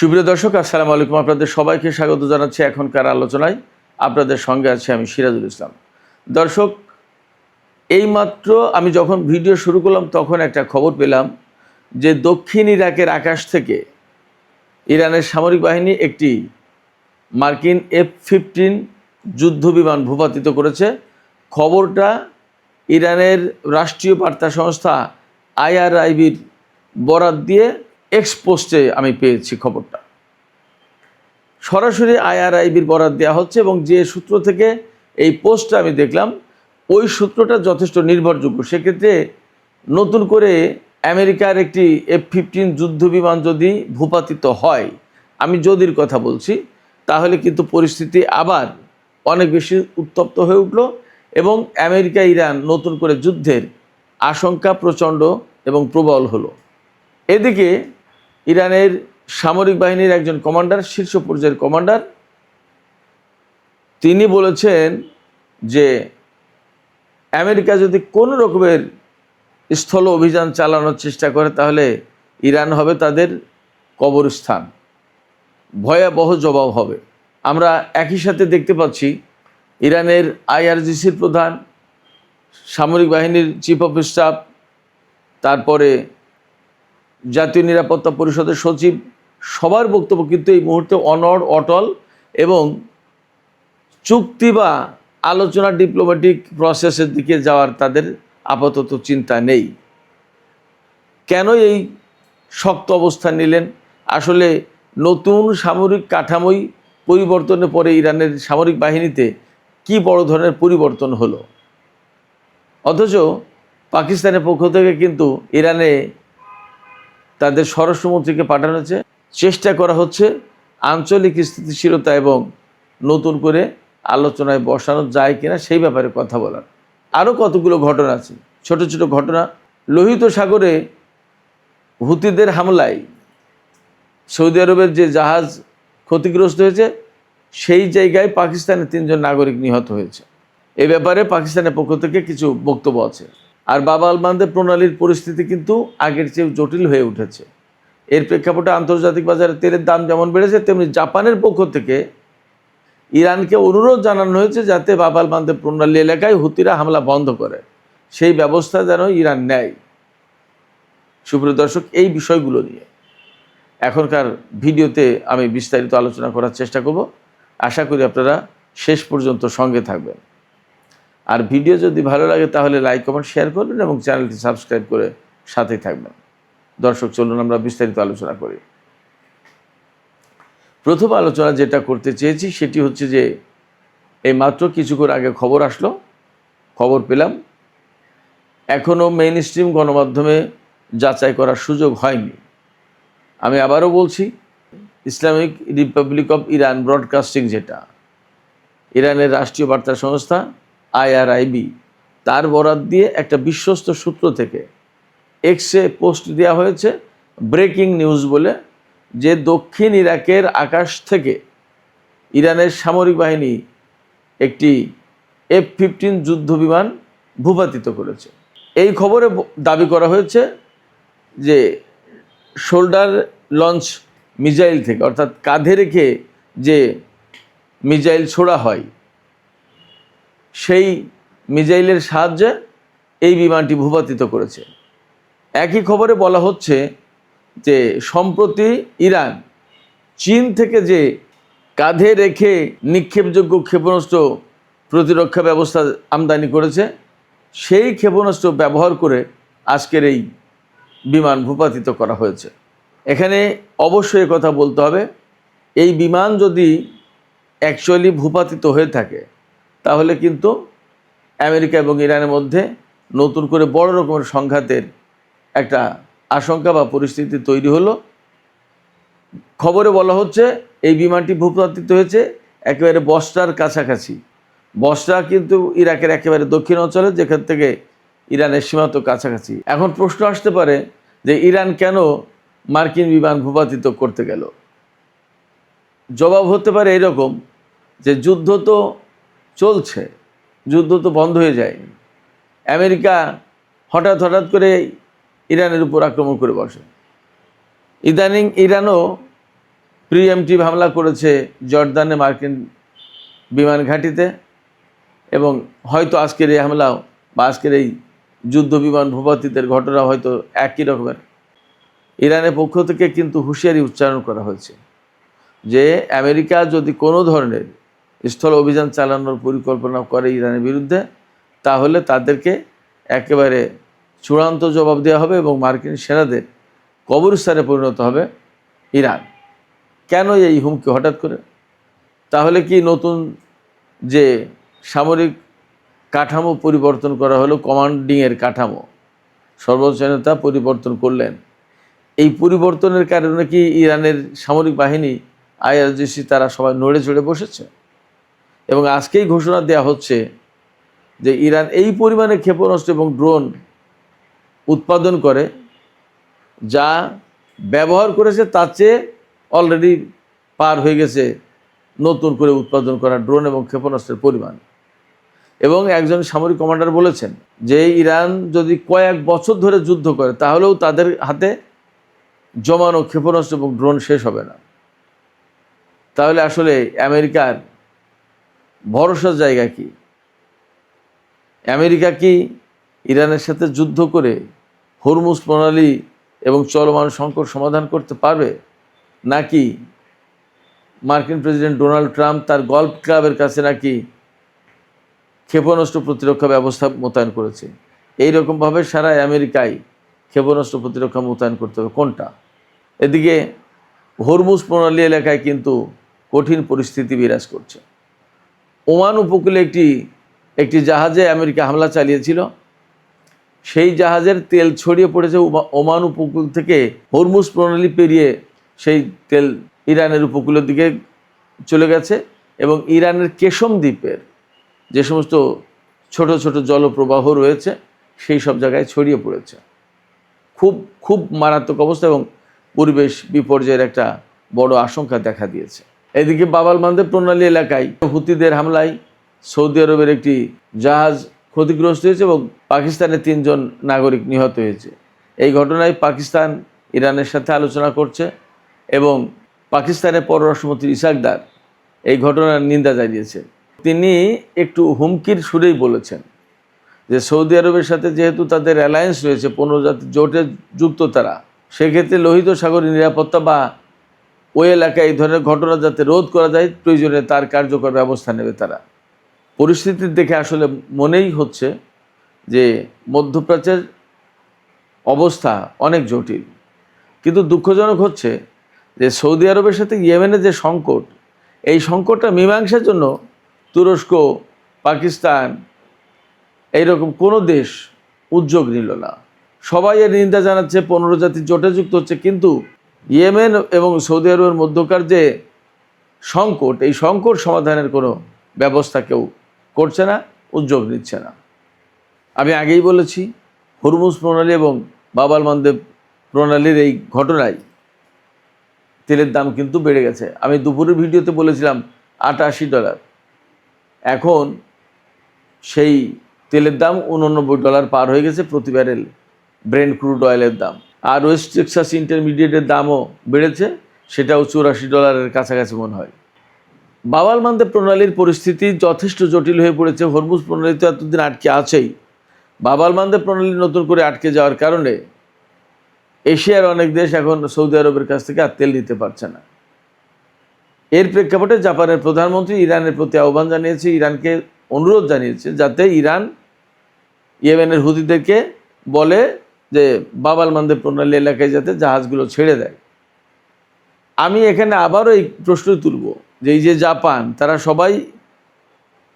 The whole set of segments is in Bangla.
সুপ্রিয় দর্শক, আসসালামু আলাইকুম। আপনাদের সবাইকে স্বাগত জানাচ্ছি এখনকার আলোচনায়। আপনাদের সঙ্গে আছি আমি সিরাজুল ইসলাম। দর্শক, এইমাত্র আমি যখন ভিডিও শুরু করলাম তখন একটা খবর পেলাম যে দক্ষিণ ইরাকের আকাশ থেকে ইরানের সামরিক বাহিনী একটি মার্কিন F-15 যুদ্ধবিমান ভূপাতিত করেছে। খবরটা ইরানের রাষ্ট্রীয় বার্তা সংস্থা IRIBর বরাত দিয়ে এক্স পোস্টে আমি পেয়েছি খবরটা। সরাসরি IRIBর বরাত দেওয়া হচ্ছে এবং যে সূত্র থেকে এই পোস্টটা আমি দেখলাম ওই সূত্রটা যথেষ্ট নির্ভরযোগ্য। সেক্ষেত্রে নতুন করে আমেরিকার একটি F-15 যুদ্ধবিমান যদি ভূপাতিত হয়, আমি যদির কথা বলছি, তাহলে কিন্তু পরিস্থিতি আবার অনেক বেশি উত্তপ্ত হয়ে উঠল এবং আমেরিকা ইরান নতুন করে যুদ্ধের আশঙ্কা প্রচণ্ড এবং প্রবল হলো। এদিকে ইরানের সামরিক বাহিনীর একজন কমান্ডার, শীর্ষ পর্যায়ের কমান্ডার, তিনি বলেছেন যে আমেরিকা যদি কোনো রকমের স্থল অভিযান চালানোর চেষ্টা করে তাহলে ইরান হবে তাদের কবরস্থান, ভয়াবহ জবাব হবে। আমরা একই সাথে দেখতে পাচ্ছি ইরানের IRGCর প্রধান, সামরিক বাহিনীর চিফ অফ স্টাফ, তারপরে জাতীয় নিরাপত্তা পরিষদের সচিব, সবার বক্তব্য কিন্তু এই মুহূর্তে অনড়, অটল এবং চুক্তি বা আলোচনা, ডিপ্লোম্যাটিক প্রসেসের দিকে যাওয়ার তাদের আপাতত চিন্তা নেই। কেন এই শক্ত অবস্থান নিলেন? আসলে নতুন সামরিক কাঠামোই পরিবর্তনের পরে ইরানের সামরিক বাহিনীতে কি বড় ধরনের পরিবর্তন হলো? অথচ পাকিস্তানের পক্ষ থেকে কিন্তু ইরানে তাদের স্বরাষ্ট্রমন্ত্রীকে পাঠানো হচ্ছে, চেষ্টা করা হচ্ছে আঞ্চলিক স্থিতিশীলতা এবং নতুন করে আলোচনায় বসানো যায় কিনা সেই ব্যাপারে কথা বলার। আরও কতগুলো ঘটনা আছে, ছোট ছোট ঘটনা। লোহিত সাগরে হুতিদের হামলায় সৌদি আরবের যে জাহাজ ক্ষতিগ্রস্ত হয়েছে, সেই জায়গায় পাকিস্তানের 3 জন নাগরিক নিহত হয়েছে। এ ব্যাপারে পাকিস্তানের পক্ষ থেকে কিছু বক্তব্য আছে। আর বাব আল মানদেব প্রণালীর পরিস্থিতি কিন্তু আগের চেয়ে জটিল হয়ে উঠেছে। এর প্রেক্ষাপটে আন্তর্জাতিক বাজারে তেলের দাম যেমন বেড়েছে, তেমনি জাপানের পক্ষ থেকে ইরানকে অনুরোধ জানানো হয়েছে যাতে বাব আল মানদেব প্রণালী এলাকায় হুতিরা হামলা বন্ধ করে, সেই ব্যবস্থা যেন ইরান নেয়। সুপ্রিয় দর্শক, এই বিষয়গুলো নিয়ে এখনকার ভিডিওতে আমি বিস্তারিত আলোচনা করার চেষ্টা করব। আশা করি আপনারা শেষ পর্যন্ত সঙ্গে থাকবেন। আর ভিডিও যদি ভালো লাগে তাহলে লাইক, কমেন্ট, শেয়ার করবেন এবং চ্যানেলটি সাবস্ক্রাইব করে সাথেই থাকবেন। দর্শক, চলুন আমরা বিস্তারিত আলোচনা করি। প্রথম আলোচনা যেটা করতে চেয়েছি সেটি হচ্ছে যে এই মাত্র কিছুক্ষণ আগে খবর পেলাম, এখনও মেইন স্ট্রিম গণমাধ্যমে যাচাই করার সুযোগ হয়নি। আমি আবারও বলছি, Islamic Republic of Iran broadcasting, যেটা ইরানের রাষ্ট্রীয় বার্তা সংস্থা IRIB, তার বরাত দিয়ে একটা বিশ্বস্ত সূত্র থেকে এক্সে পোস্ট দেওয়া হয়েছে, ব্রেকিং নিউজ বলে, যে দক্ষিণ ইরাকের আকাশ থেকে ইরানের সামরিক বাহিনী একটি F-15 যুদ্ধবিমান ভূপাতিত করেছে। এই খবরে দাবি করা হয়েছে যে শোল্ডার লঞ্চ মিসাইল থেকে, অর্থাৎ কাঁধে রেখে যে মিসাইল ছোড়া হয়, সেই মিসাইলের সাহায্যে এই বিমানটি ভূপাতিত করেছে। একই খবরে বলা হচ্ছে যে সম্প্রতি ইরান চীন থেকে যে কাঁধে রেখে নিক্ষেপযোগ্য ক্ষেপণাস্ত্র প্রতিরক্ষা ব্যবস্থা আমদানি করেছে, সেই ক্ষেপণাস্ত্র ব্যবহার করে আজকের এই বিমান ভূপাতিত করা হয়েছে। এখানে অবশ্যই কথা বলতে হবে, এই বিমান যদি অ্যাকচুয়ালি ভূপাতিত হয়ে থাকে তাহলে কিন্তু আমেরিকা এবং ইরানের মধ্যে নতুন করে বড় রকমের সংঘাতের একটা আশঙ্কা বা পরিস্থিতি তৈরি হলো। খবরে বলা হচ্ছে এই বিমানটি ভূপাতিত হয়েছে একেবারে বসরার কাছাকাছি। বসরা কিন্তু ইরাকের একেবারে দক্ষিণ অঞ্চলে, যেখান থেকে ইরানের সীমান্ত কাছাকাছি। এখন প্রশ্ন আসতে পারে যে ইরান কেন মার্কিন বিমান ভূপাতিত করতে গেল? জবাব হতে পারে এরকম যে যুদ্ধ তো চলছে, যুদ্ধ তো বন্ধ হয়ে যায়নি। আমেরিকা হঠাৎ করে ইরানের উপর আক্রমণ করে বসে। ইদানিং ইরানও প্রিএমটিভ হামলা করেছে জর্দানে মার্কিন বিমান ঘাঁটিতে, এবং হয়তো আজকের এই হামলা বা আজকের এই যুদ্ধ বিমান ভূপাতিতের ঘটনা হয়তো একই রকমের। ইরানের পক্ষ থেকে কিন্তু হুঁশিয়ারি উচ্চারণ করা হয়েছে যে আমেরিকা যদি কোনো ধরনের স্থল অভিযান চালানোর পরিকল্পনা করে ইরানের বিরুদ্ধে, তাহলে তাদেরকে একেবারে চূড়ান্ত জবাব দেওয়া হবে এবং মার্কিন সেনাদের কবরস্থানে পরিণত হবে ইরান। কেন এই হুমকি হঠাৎ করে? তাহলে কি নতুন যে সামরিক কাঠামো পরিবর্তন করা হলো, কমান্ডিংয়ের কাঠামো সর্বোচ্চ নেতা পরিবর্তন করলেন, এই পরিবর্তনের কারণে কি ইরানের সামরিক বাহিনী আইআরজিসি তারা সবাই নড়ে চড়ে বসেছে? এবং আজকেই ঘোষণা দেওয়া হচ্ছে যে ইরান এই পরিমাণে ক্ষেপণাস্ত্র এবং ড্রোন উৎপাদন করে, যা ব্যবহার করেছে তার চেয়ে অলরেডি পার হয়ে গেছে নতুন করে উৎপাদন করা ড্রোন এবং ক্ষেপণাস্ত্রের পরিমাণ। এবং একজন সামরিক কমান্ডার বলেছেন যে ইরান যদি কয়েক বছর ধরে যুদ্ধ করে তাহলেও তাদের হাতে জমানো ক্ষেপণাস্ত্র এবং ড্রোন শেষ হবে না। তাহলে আসলে আমেরিকার ভরসার জায়গা কি? আমেরিকা কি ইরানের সাথে যুদ্ধ করে হরমুজ প্রণালী এবং চলমান সংকট সমাধান করতে পারবে, নাকি মার্কিন প্রেসিডেন্ট ডোনাল্ড ট্রাম্প তার গল্ফ ক্লাবের কাছে নাকি ক্ষেপণাস্ত্র প্রতিরক্ষা ব্যবস্থা মোতায়েন করেছে? এই রকমভাবে সারা আমেরিকায় ক্ষেপণাস্ত্র প্রতিরক্ষা মোতায়েন করতে হবে কোনটা? এদিকে হরমুজ প্রণালী এলাকায় কিন্তু কঠিন পরিস্থিতি বিরাজ করছে। ওমান উপকূলে একটি জাহাজে আমেরিকা হামলা চালিয়েছিল, সেই জাহাজের তেল ছড়িয়ে পড়েছে ওমান উপকূল থেকে হরমুজ প্রণালী পেরিয়ে সেই তেল ইরানের উপকূলের দিকে চলে গেছে, এবং ইরানের কেশম দ্বীপের যে সমস্ত ছোট ছোট জলপ্রবাহ রয়েছে সেই সব জায়গায় ছড়িয়ে পড়েছে। খুব খুব মারাত্মক অবস্থা এবং পরিবেশ বিপর্যয়ের একটা বড় আশঙ্কা দেখা দিয়েছে। এদিকে বাব আল মানদেব প্রণালী এলাকায় হুতিদের হামলায় সৌদি আরবের একটি জাহাজ ক্ষতিগ্রস্ত হয়েছে এবং পাকিস্তানের 3 জন নাগরিক নিহত হয়েছে। এই ঘটনায় পাকিস্তান ইরানের সাথে আলোচনা করছে এবং পাকিস্তানের পররাষ্ট্রমন্ত্রী ইসাক দার এই ঘটনার নিন্দা জানিয়েছেন। তিনি একটু হুমকির সুরেই বলেছেন যে সৌদি আরবের সাথে যেহেতু তাদের অ্যালায়েন্স রয়েছে, 15 জাতির জোটে যুক্ত তারা, সেক্ষেত্রে লোহিত সাগরের নিরাপত্তা বা ওই এলাকায় এই ধরনের ঘটনা যাতে রোধ করা যায়, প্রয়োজনে তার কার্যকর ব্যবস্থা নেবে তারা। পরিস্থিতি দেখে আসলে মনেই হচ্ছে যে মধ্যপ্রাচ্যের অবস্থা অনেক জটিল। কিন্তু দুঃখজনক হচ্ছে যে সৌদি আরবের সাথে ইয়েমেনের যে সংকট, এই সংকটটা মীমাংসার জন্য তুরস্ক, পাকিস্তান এইরকম কোনো দেশ উদ্যোগ নিল না। সবাই এর নিন্দা জানাচ্ছে, 15 জাতির জোটে যুক্ত হচ্ছে, কিন্তু ইয়েমেন এবং সৌদি আরবের মধ্যকার যে সংকট, এই সংকট সমাধানের কোনো ব্যবস্থা কেউ করছে না, উদ্যোগ নিচ্ছে না। আমি আগেই বলেছি, হরমুজ প্রণালী এবং বাব আল মানদেব প্রণালীর এই ঘটনায় তেলের দাম কিন্তু বেড়ে গেছে। আমি দুপুরের ভিডিওতে বলেছিলাম $88, এখন সেই তেলের দাম $89 পার হয়ে গেছে প্রতি ব্যারেল ব্রেন্ট ক্রুড অয়েলের দাম। আর ওয়েস্ট টেক্সাস ইন্টারমিডিয়েটের দামও বেড়েছে, সেটাও $84 কাছাকাছি মনে হয়। বাব আল মানদেব প্রণালীর পরিস্থিতি যথেষ্ট জটিল হয়ে পড়েছে। হরমুজ প্রণালী তো এতদিন আটকে আছেই, বাব আল মানদেব প্রণালী নতুন করে আটকে যাওয়ার কারণে এশিয়ার অনেক দেশ এখন সৌদি আরবের কাছ থেকে আর তেল নিতে পারছে না। এর প্রেক্ষাপটে জাপানের প্রধানমন্ত্রী ইরানের প্রতি আহ্বান জানিয়েছে, ইরানকে অনুরোধ জানিয়েছে যাতে ইরান ইয়েমেনের হুতিদেরকে বলে যে বাব আল মানদেব প্রণালী এলাকায় যাতে জাহাজগুলো ছেড়ে দেয়। আমি এখানে আবারও এই প্রশ্ন তুলব যে এই যে জাপান, তারা সবাই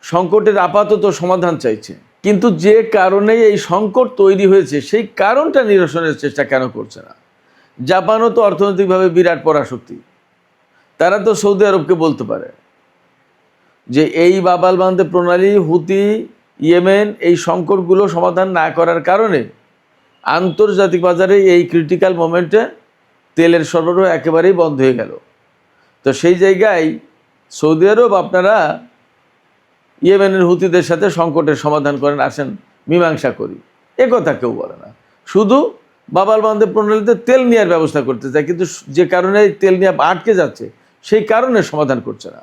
সংকটের আপাতত সমাধান চাইছে, কিন্তু যে কারণে এই সংকট তৈরি হয়েছে সেই কারণটা নিরসনের চেষ্টা কেন করছে না? জাপানও তো অর্থনৈতিকভাবে বিরাট পরাশক্তি, তারা তো সৌদি আরবকে বলতে পারে যে এই বাব আল মানদেব প্রণালী, হুতি, ইয়েমেন এই সংকটগুলো সমাধান না করার কারণে আন্তর্জাতিক বাজারে এই ক্রিটিক্যাল মোমেন্টে তেলের সরবরাহ একেবারেই বন্ধ হয়ে গেল। তো সেই জায়গায় সৌদি আরব, আপনারা ইয়েমেনের হুতিদের সাথে সংকটের সমাধান করেন, আসেন মীমাংসা করি, এ কথা কেউ বলে না। শুধু বাব আল মানদেব প্রণালীতে তেল নেওয়ার ব্যবস্থা করতে চায়, কিন্তু যে কারণে তেল নেওয়া আটকে যাচ্ছে সেই কারণে সমাধান করছে না।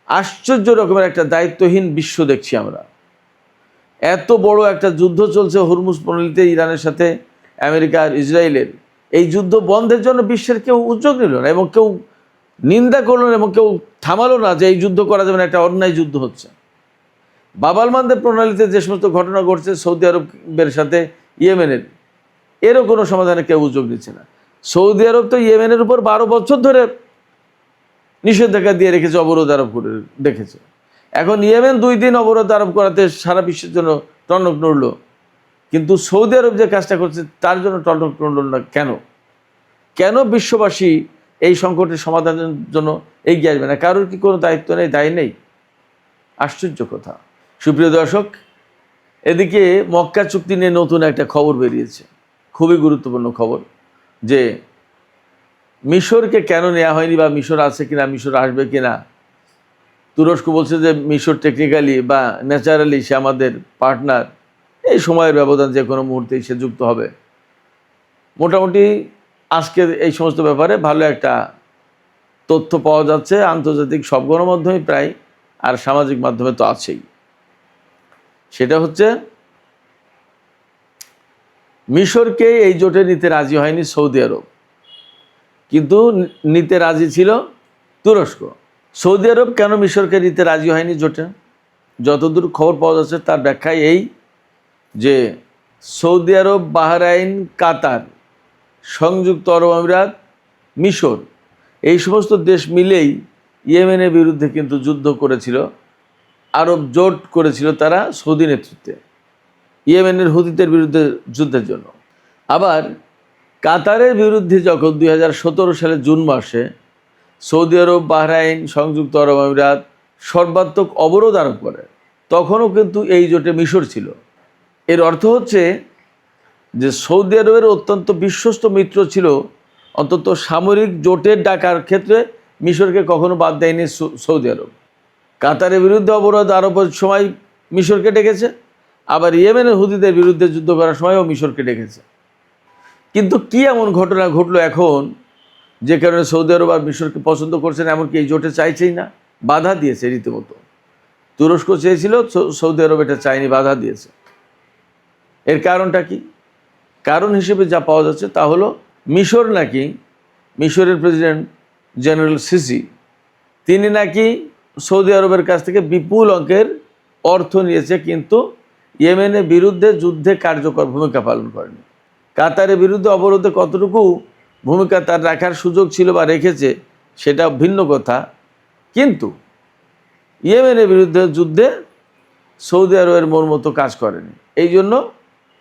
আশ্চর্য রকমের একটা দায়িত্বহীন বিশ্ব দেখছি আমরা। এত বড় একটা যুদ্ধ চলছে হরমুজ প্রণালীতে ইরানের সাথে আমেরিকা আর ইসরায়েলের, এই যুদ্ধ বন্ধের জন্য বিশ্বের কেউ উদ্যোগ নিল না এবং কেউ নিন্দা করলো না এবং কেউ থামালো না যে এই যুদ্ধ করা যাবে না, একটা অন্যায় যুদ্ধ হচ্ছে। বাব আল মানদেব প্রণালীতে যে সমস্ত ঘটনা ঘটছে সৌদি আরবের সাথে ইয়েমেনের, এরও কোনো সমাধানে কেউ উদ্যোগ নিচ্ছে না। সৌদি আরব তো ইয়েমেনের উপর 12 বছর ধরে নিষেধাজ্ঞা দিয়ে রেখেছে, অবরোধ আরোপ করে রেখেছে। এখন ইয়েমেন 2 দিন অবরোধ আরোপ করাতে সারা বিশ্বের জন্য টনক নড়ল, কিন্তু সৌদি আরব যে কাজটা করছে তার জন্য টনক নড়ল না কেন? কেন বিশ্ববাসী এই সংকটের সমাধানের জন্য এগিয়ে আসবে না? কারোর কি কোনো দায়িত্ব নেই, দায় নেই? আশ্চর্য কথা। সুপ্রিয় দর্শক, এদিকে মক্কা চুক্তি নিয়ে নতুন একটা খবর বেরিয়েছে, খুবই গুরুত্বপূর্ণ খবর, যে মিশরকে কেন নেওয়া হয়নি বা মিশর আছে কিনা, মিশর আসবে কিনা। তুরস্ক বলছে যে মিশর টেকনিক্যালি বা ন্যাচারালি সে আমাদের পার্টনার, এই সময়ের ব্যবধান যে কোনো মুহূর্তেই সে যুক্ত হবে। মোটামুটি আজকে এই সমস্ত ব্যাপারে ভালো একটা তথ্য পাওয়া যাচ্ছে আন্তর্জাতিক সব গণমাধ্যমে প্রায়, আর সামাজিক মাধ্যমে তো আছেই। সেটা হচ্ছে মিশরকে এই জোটে নিতে রাজি হয়নি সৌদি আরব, কিন্তু নিতে রাজি ছিল তুরস্ক। সৌদি আরব কেন মিশরকে নিতে রাজি হয়নি জোটে? যতদূর খবর পাওয়া যাচ্ছে তার ব্যাখ্যায় এই যে সৌদি আরব, বাহরাইন, কাতার, সংযুক্ত আরব আমিরাত, মিশর, এই সমস্ত দেশ মিলেই ইয়েমেনের বিরুদ্ধে কিন্তু যুদ্ধ করেছিল, আরব জোট করেছিল তারা সৌদি নেতৃত্বে ইয়েমেনের হুতিদের বিরুদ্ধে যুদ্ধের জন্য। আবার কাতারের বিরুদ্ধে যখন 2017 সালের জুন মাসে সৌদি আরব, বাহরাইন, সংযুক্ত আরব আমিরাত সর্বাত্মক অবরোধ আরোপ করে, তখনও কিন্তু এই জোটে মিশর ছিল। এর অর্থ হচ্ছে যে সৌদি আরবের অত্যন্ত বিশ্বস্ত মিত্র ছিল, অন্তত সামরিক জোটের ডাকার ক্ষেত্রে মিশরকে কখনো বাদ দেয়নি সৌদি আরব। কাতারের বিরুদ্ধে অবরোধ আরোপের সময় মিশরকে ডেকেছে, আবার ইয়েমেনের হুতিদের বিরুদ্ধে যুদ্ধ করার সময়ও মিশরকে ডেকেছে। কিন্তু কি এমন ঘটনা ঘটলো এখন যে কারণে সৌদি আরব আর মিশরকে পছন্দ করছে না, এমনকি এই জোটে চাইছেই না, বাধা দিয়েছে রীতিমতো। তুরস্ক চেয়েছিল, সৌদি আরব এটা চায়নি, বাধা দিয়েছে। এর কারণটা কি? কারণ হিসেবে যা পাওয়া যাচ্ছে তা হলো মিশর নাকি, মিশরের প্রেসিডেন্ট জেনারেল সিসি, তিনি নাকি সৌদি আরবের কাছ থেকে বিপুল অঙ্কের অর্থ নিয়েছে, কিন্তু ইয়েমেনের বিরুদ্ধে যুদ্ধে কার্যকর ভূমিকা পালন করেনি। কাতারের বিরুদ্ধে অবরোধে কতটুকু ভূমিকা তার রাখার সুযোগ ছিল বা রেখেছে সেটা ভিন্ন কথা, কিন্তু ইয়েমেনের বিরুদ্ধে যুদ্ধে সৌদি আরবের মন মতো কাজ করেনি। এই জন্য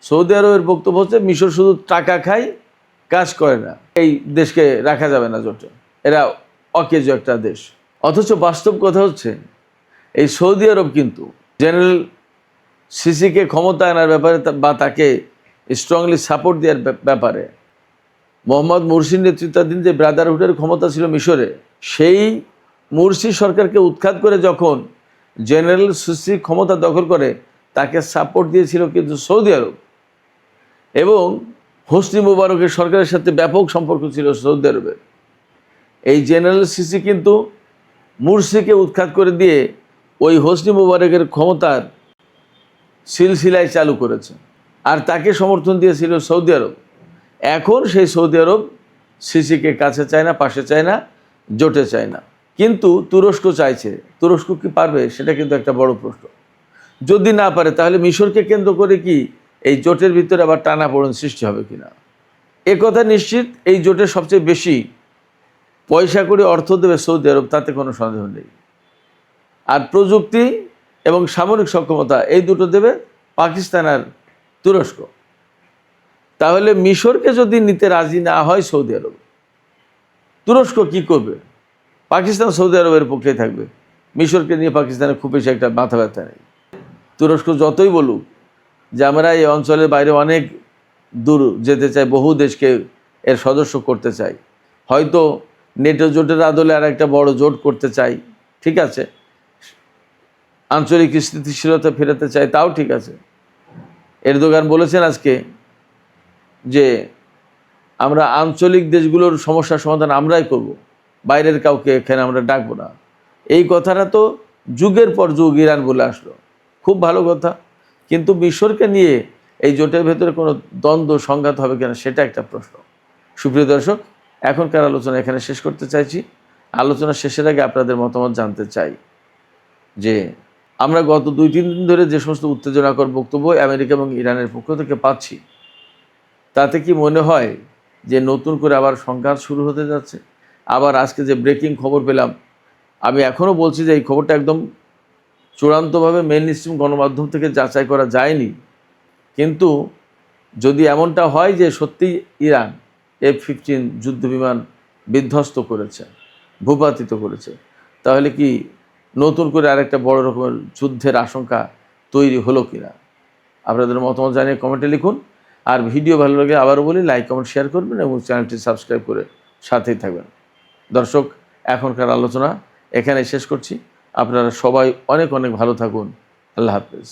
সৌদি আরবের বক্তব্য হচ্ছে মিশর শুধু টাকা খায়, কাজ করে না, এই দেশকে রাখা যাবে না জোটে, এরা অকেজো একটা দেশ। অথচ বাস্তব কথা হচ্ছে এই সৌদি আরব কিন্তু জেনারেল সিসিকে ক্ষমতা আনার ব্যাপারে বা তাকে স্ট্রংলি সাপোর্ট দেওয়ার ব্যাপারে মোহাম্মদ মুরসির নেতৃত্বাধীন যে ব্রাদারহুডের ক্ষমতা ছিল মিশরে, সেই মুরসি সরকারকে উৎখাত করে যখন জেনারেল সিসি ক্ষমতা দখল করে, তাকে সাপোর্ট দিয়েছিল কিন্তু সৌদি আরব। এবং হোসনি মুবারকের সরকারের সাথে ব্যাপক সম্পর্ক ছিল সৌদি আরবের। এই জেনারেল সিসি কিন্তু মুরসিকে উৎখাত করে দিয়ে ওই হোসনি মুবারকের ক্ষমতার সিলসিলায় চালু করেছে, আর তাকে সমর্থন দিয়েছিল সৌদি আরব। এখন সেই সৌদি আরব সিসিকে কাছে চায় না, পাশে চায় না, জোটে চায় না, কিন্তু তুরস্ক চাইছে। তুরস্ক কি পারবে? সেটা কিন্তু একটা বড় প্রশ্ন। যদি না পারে তাহলে মিশরকে কেন্দ্র করে কি এই জোটের ভিতরে আবার টানাপোড়েন সৃষ্টি হবে কিনা? এ কথা নিশ্চিত, এই জোটের সবচেয়ে বেশি পয়সা করে অর্থ দেবে সৌদি আরব, তাতে কোনো সন্দেহ নেই। আর প্রযুক্তি এবং সামরিক সক্ষমতা এই দুটো দেবে পাকিস্তান আর তুরস্ক। তাহলে মিশরকে যদি নিতে রাজি না হয় সৌদি আরব, তুরস্ক কি করবে? পাকিস্তান সৌদি আরবের পক্ষেই থাকবে, মিশরকে নিয়ে পাকিস্তানের খুব বেশি একটা মাথা ব্যথা নেই। তুরস্ক যতই বলুক যে আমরা এই অঞ্চলের বাইরে অনেক দূর যেতে চাই, বহু দেশকে এর সদস্য করতে চাই, হয়তো নেটো জোটের আদলে আর একটা বড় জোট করতে চাই, ঠিক আছে, আঞ্চলিক স্থিতিশীলতা ফেরাতে চাই, তাও ঠিক আছে। এরদোগান বলেছেন আজকে যে আমরা আঞ্চলিক দেশগুলোর সমস্যার সমাধান আমরাই করব, বাইরের কাউকে এখানে আমরা ডাকবো না। এই কথাটা তো যুগের পর যুগ ইরান বলে আসলো, খুব ভালো কথা। কিন্তু মিশরকে নিয়ে এই জোটের ভেতরে কোনো দ্বন্দ্ব সংঘাত হবে কিনা সেটা একটা প্রশ্ন। সুপ্রিয় দর্শক, এখনকার আলোচনা এখানে শেষ করতে চাইছি। আলোচনা শেষের আগে আপনাদের মতামত জানতে চাই যে আমরা গত 2-3 দিন ধরে যে সমস্ত উত্তেজনাকর বক্তব্য আমেরিকা এবং ইরানের পক্ষ থেকে পাচ্ছি, তাতে কি মনে হয় যে নতুন করে আবার সংঘাত শুরু হতে যাচ্ছে? আবার আজকে যে ব্রেকিং খবর পেলাম, আমি এখনও বলছি যে এই খবরটা একদম চূড়ান্তভাবে মেইন স্ট্রিম গণমাধ্যম থেকে যাচাই করা যায়নি। কিন্তু যদি এমনটা হয় যে সত্যিই ইরান F-15 যুদ্ধবিমান বিধ্বস্ত করেছে, ভূপাতিত করেছে, তাহলে কি নতুন করে আরেকটা বড় রকমের যুদ্ধের আশঙ্কা তৈরি হলো কিনা? আপনাদের মতামত জানিয়ে কমেন্টে লিখুন। আর ভিডিও ভালো লাগে আবারও বলি, লাইক কমেন্ট শেয়ার করবেন এবং চ্যানেলটি সাবস্ক্রাইব করে সাথেই থাকবেন। দর্শক, এখনকার আলোচনা এখানে শেষ করছি। আপনারা সবাই অনেক অনেক ভালো থাকুন। আল্লাহ হাফেজ।